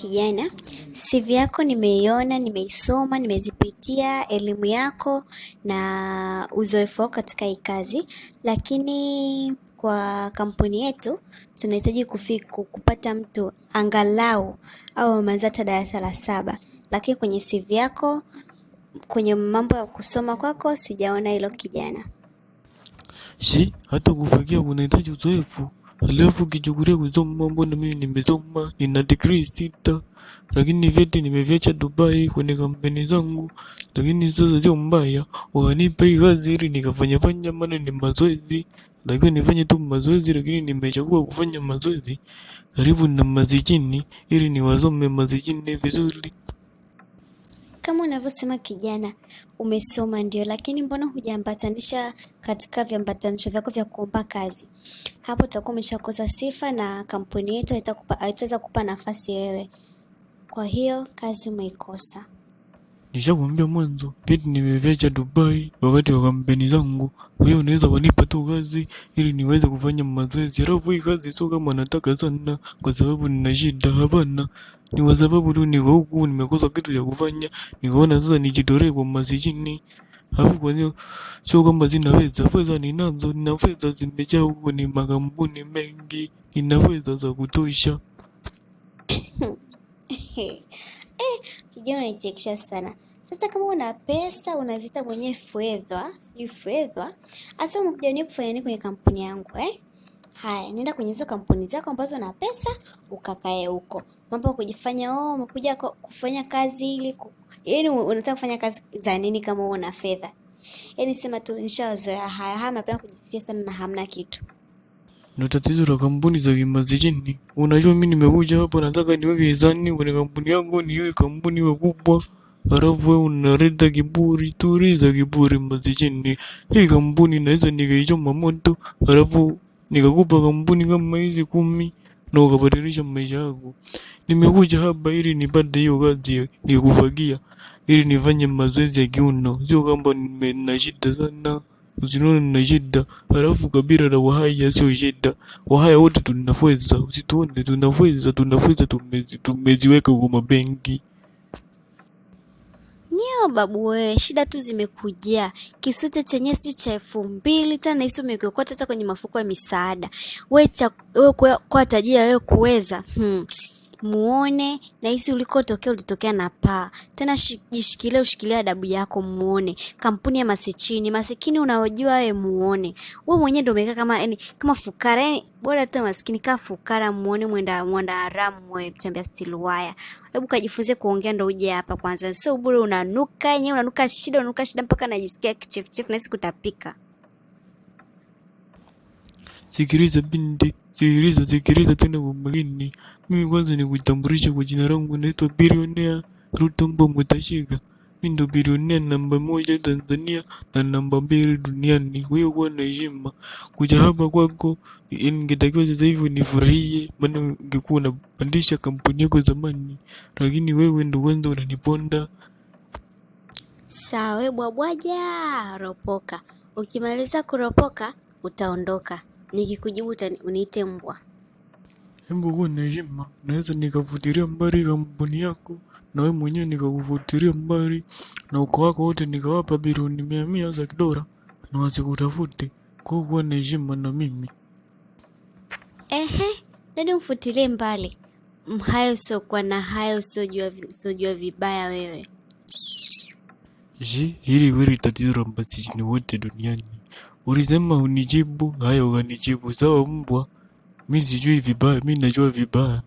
kijana, CV yako nimeiona, nimeisoma, nimezipitia elimu yako na uzoefu wako katika hii kazi, lakini kwa kampuni yetu tunahitaji kupata mtu angalau au amemaliza hata darasa la 7, lakini kwenye CV yako, kwenye mambo ya kusoma kwako sijaona hilo kijana. Hata kufagia kunahitaji uzoefu. Alafu kichukulia kusoma, mbona mimi nimesoma, nina degree 6, lakini vyeti nimeviacha Dubai kwenye kampeni zangu. Lakini sasa sio mbaya, wanipa hii kazi ili nikafanya maana ni mazoezi. Lakini nifanye tu mazoezi, lakini nimechagua kufanya mazoezi karibu na mazijini ili niwasome mazijini vizuri. Kama unavyosema kijana, umesoma ndio, lakini mbona hujaambatanisha katika viambatanisho vyako vya kuomba kazi? Hapo utakuwa umeshakosa sifa na kampuni yetu haitaweza kukupa nafasi wewe. Kwa hiyo kazi umeikosa. Nishakwambia mwanzo, vyeti nimeviacha Dubai wakati wa kampeni zangu. Kwa hiyo unaweza kunipa tu kazi ili niweze kufanya mazoezi. Alafu hii kazi sio kama nataka sana kwa sababu nina shida, hapana. Ni kwa sababu tu niko huku nimekosa kitu cha kufanya, nikaona sasa nijitolee kwa masijini. Hapo kwa hiyo sio kama sina fedha ninazo, nina fedha zimejaa huko, ni makampuni mengi, nina fedha za kutosha. Kijana unanichekesha sana. Sasa kama una pesa unaziita mwenyewe fedha, hasa umekuja nini kufanya nini kwenye kampuni yangu Haya, nenda kwenye hizo kampuni zako ambazo una pesa ukakae huko. Mambo ya kujifanya umekuja kufanya kazi ili yaani unataka kufanya kazi za nini kama una fedha? Yaani sema tu nishawazoea haya mnapenda kujisifia sana na hamna kitu. Ndio tatizo la kampuni za kimazijini. Unajua mimi nimekuja hapa nataka niweke hisani kwenye kampuni yangu, niwe kampuni iwe kubwa. Halafu wewe unaleta kiburi, tuliza kiburi mazijini. Hii kampuni naweza nikaichoma moto, halafu nikakupa kampuni kama hizi 10 na ukabadilisha maisha yako. Nimekuja hapa ili nipate hiyo kazi ya kufagia, ili nifanye mazoezi ya kiuno. Sio kama nina shida sana. Usinione nina shida. Halafu kabila la Wahaya sio shida. Wahaya wote tunafweza. Usituone tunafweza tumeziweka kwa mabenki. Babu wewe, shida tu zimekujia. Kisute chenye sio cha 2000 tena hizo umekiokota hata kwenye mafuko ya misaada. Wewe kwa tajiri wewe kuweza. Muone na hizi ulikotokea ulitokea na paa. Tena jishikilie ushikilie adabu yako muone. Kampuni ya masikini unaojua wewe muone. Wewe mwenyewe ndio umekaa kama fukara. Bora tu maskini kaa fukara muone mwenda haramu wewe mtembea steel wire. Hebu kajifunze kuongea ndio uje hapa kwanza. Sio bure unanuka yenyewe unanuka shida mpaka najisikia kichefuchefu na sikutapika. Sikiliza binti, sikiliza tena kwa makini. Mimi kwanza nikutambulisha kwa jina langu, naitwa Billionaire Rutombo Mutashika. Mimi ndo billionaire namba 1 Tanzania na namba 2 duniani. Kwa hiyo kuwa na heshima. Kuja hapa kwako, ningetakiwa sasa hivi nifurahie, maana ungekuwa unapandisha kampuni yako zamani. Lakini wewe ndo kwanza unaniponda. Sawa, wewe bwabwaja, ropoka. Ukimaliza kuropoka, utaondoka. Nikikujibu uniite mbwa. Hebu kuwa na heshima. Naweza nikafutilia mbali kampuni yako na wewe mwenyewe nikakufutilia mbali na uko wako wote nikawapa bilioni 100 za dola na wasikutafute. Kwa hiyo kuwa na heshima na mimi. Nani umfutilie mbali? Mhayo usiokuwa na hayo usiojua vibaya wewe. Hili wewe tatizo la mbasijini wote duniani. Ulisema unijibu, haya ukanijibu. Sawa mbwa. Mimi sijui vibaya, mimi najua vibaya.